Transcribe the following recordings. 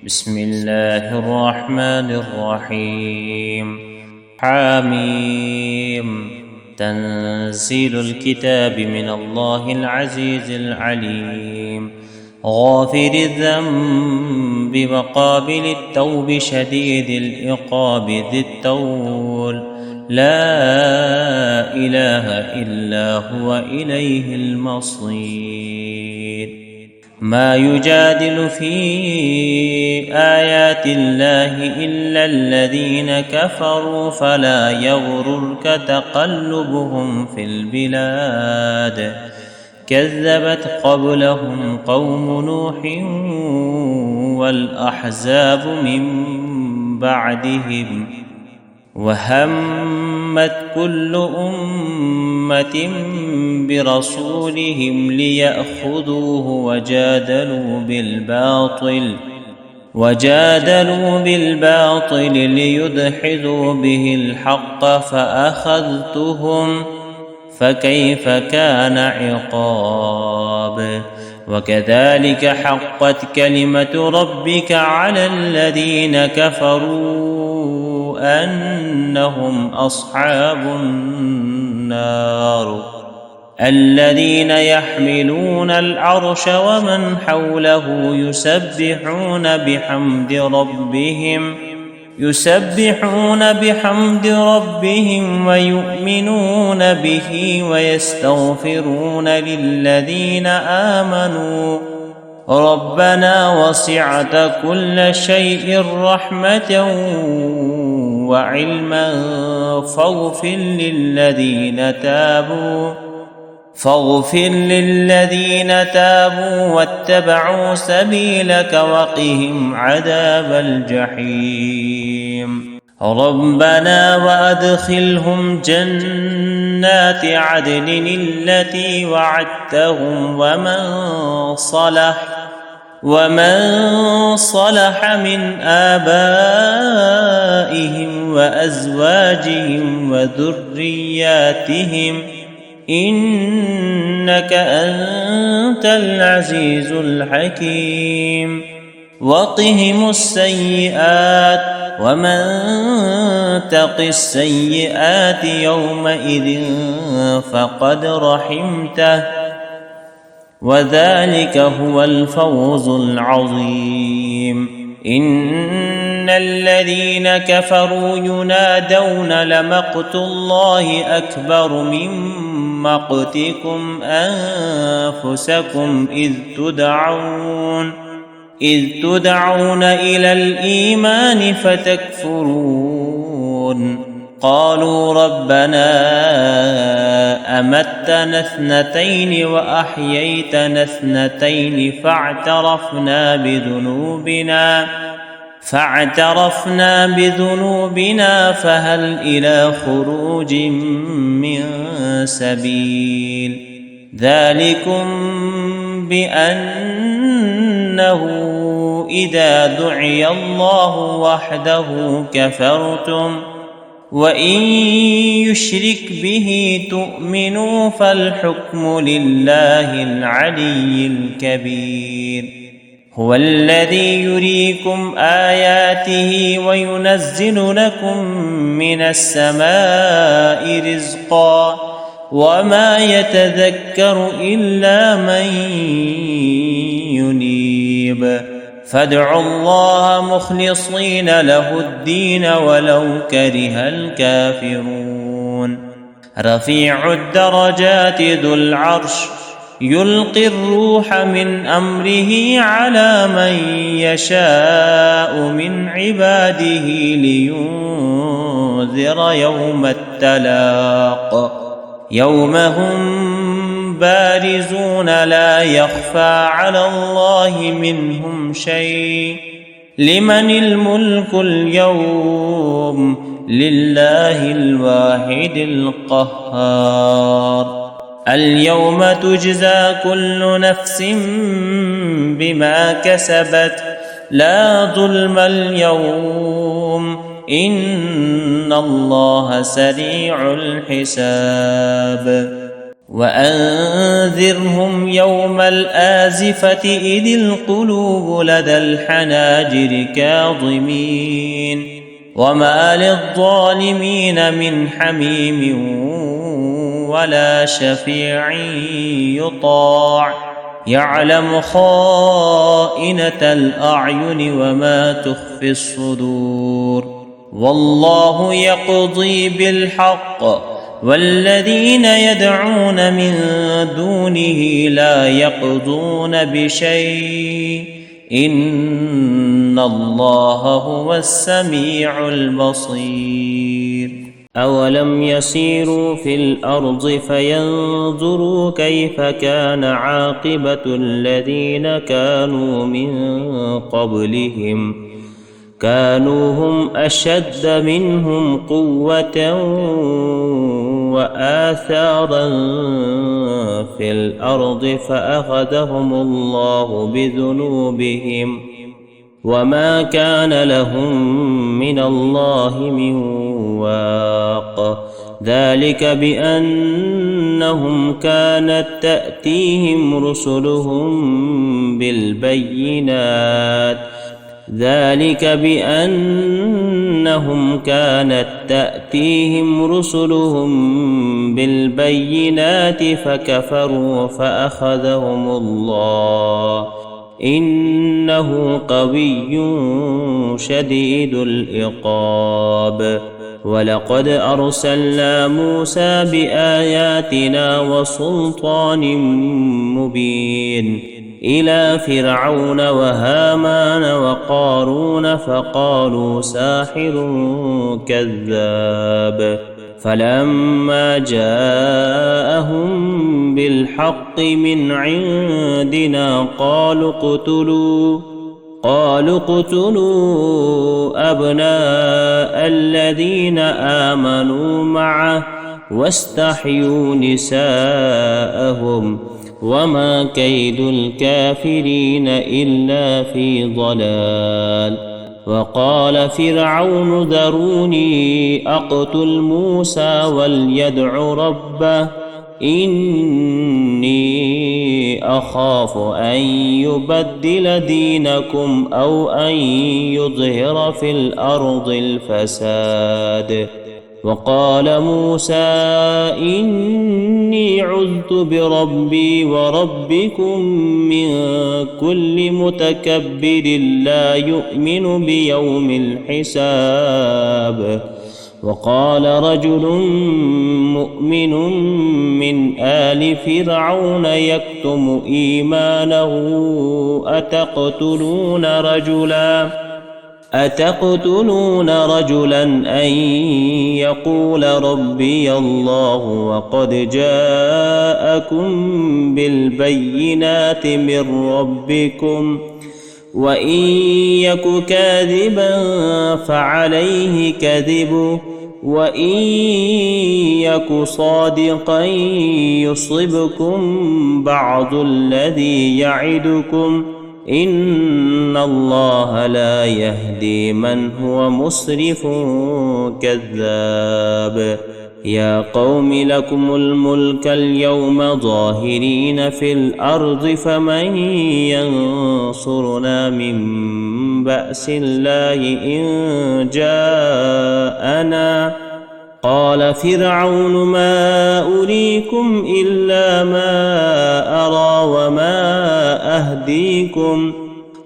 بسم الله الرحمن الرحيم. حميم. تنزيل الكتاب من الله العزيز العليم، غافر الذنب وقابل التوب شديد العقاب ذي الطول، لا إله إلا هو إليه المصير. ما يجادل في آيات الله إلا الذين كفروا، فلا يغررك تقلبهم في البلاد. كذبت قبلهم قوم نوح والأحزاب من بعدهم، وهمت كل أمة برسولهم ليأخذوه وجادلوا بالباطل ليدحضوا به الحق فأخذتهم، فكيف كان عقاب. وكذلك حقت كلمة ربك على الذين كفروا أنهم أصحاب النار. الذين يحملون العرش ومن حوله يسبحون بحمد ربهم ويؤمنون به ويستغفرون للذين آمنوا ربنا وسعت كل شيء رحمة وعلما فاغفر للذين تابوا واتبعوا سبيلك وقهم عذاب الجحيم. ربنا وأدخلهم جنات عدن التي وعدتهم ومن صلح من آبائهم وأزواجهم وذرياتهم إنك أنت العزيز الحكيم. وقهم السيئات ومن تق السيئات يومئذ فقد رحمته، وذلك هو الفوز العظيم. إن الذين كفروا ينادون لمقت الله أكبر من مقتكم أنفسكم إذ تدعون إلى الإيمان فتكفرون. قالوا ربنا أمتنا اثنتين وأحييتنا اثنتين فاعترفنا بذنوبنا فهل إلى خروج من سبيل. ذلكم بأنه إذا دعي الله وحده كفرتم، وإن يشرك به تؤمنوا فالحكم لله العلي الكبير. هو الذي يريكم آياته وينزل لكم من السماء رزقا، وما يتذكر إلا من ينيب. فادعوا الله مخلصين له الدين ولو كره الكافرون. رفيع الدرجات ذو العرش يلقي الروح من أمره على من يشاء من عباده لينذر يوم التلاق، يوم هم بارزون لا يخفى على الله منهم شيء. لمن الملك اليوم؟ لله الواحد القهار. اليوم تجزى كل نفس بما كسبت لا ظلم اليوم إن الله سريع الحساب. وأنذرهم يوم الآزفة إذ القلوب لدى الحناجر كاظمين وما للظالمين من حميم ولا شفيع يطاع يعلم خائنة الأعين وما تخفي الصدور والله يقضي بالحق والذين يدعون من دونه لا يقضون بشيء إن الله هو السميع البصير أولم يسيروا في الأرض فينظروا كيف كان عاقبة الذين كانوا من قبلهم كانوا هم أشد منهم قوة وآثارا في الأرض فأخذهم الله بذنوبهم وما كان لهم من الله من واق ذلك بأنهم كانت تأتيهم رسلهم بالبينات فكفروا فأخذهم الله إنه قوي شديد العقاب ولقد أرسلنا موسى بآياتنا وسلطان مبين إلى فرعون وهامان وقارون فقالوا ساحر كذاب فلما جاءهم بالحق من عندنا قالوا اقتلوا أبناء الذين آمنوا معه واستحيوا نساءهم وما كيد الكافرين إلا في ضلال وقال فرعون ذروني أقتل موسى وليدع ربه إني أخاف أن يبدل دينكم أو أن يظهر في الأرض الفساد وقال موسى إني عذت بربي وربكم من كل متكبر لا يؤمن بيوم الحساب وقال رجل مؤمن من آل فرعون يكتم إيمانه أتقتلون رجلا أن يقول ربي الله وقد جاءكم بالبينات من ربكم وإن يك كاذبا فعليه كذبه وإن يك صادقا يصبكم بعض الذي يعدكم إن الله لا يهدي من هو مسرف كذاب يا قوم لكم الملك اليوم ظاهرين في الأرض فمن ينصرنا من بأس الله إن جاءنا قال فرعون ما أريكم إلا ما أرى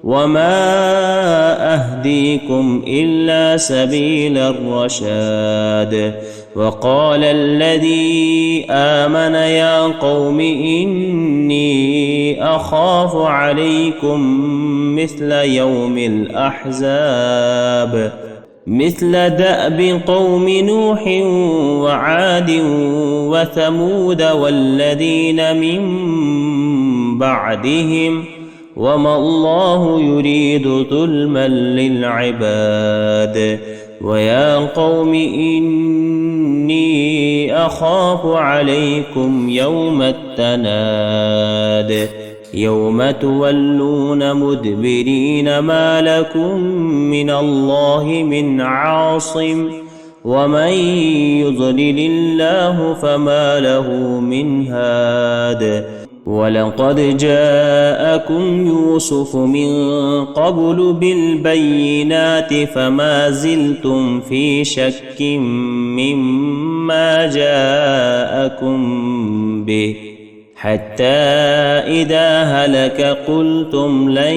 وما أهديكم إلا سبيل الرشاد وقال الذي آمن يا قوم إني أخاف عليكم مثل يوم الأحزاب مثل دأب قوم نوح وعاد وثمود والذين من بعدهم وما الله يريد ظلما للعباد ويا قوم إني أخاف عليكم يوم التناد يوم تولون مدبرين ما لكم من الله من عاصم ومن يضلل الله فما له من هاد ولقد جاءكم يوسف من قبل بالبينات فما زلتم في شك مما جاءكم به حتى إذا هلك قلتم لن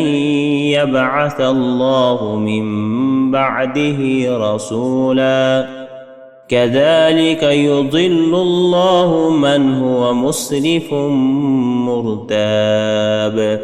يبعث الله من بعده رسولا كذلك يضل الله من هو مسرف مرتاب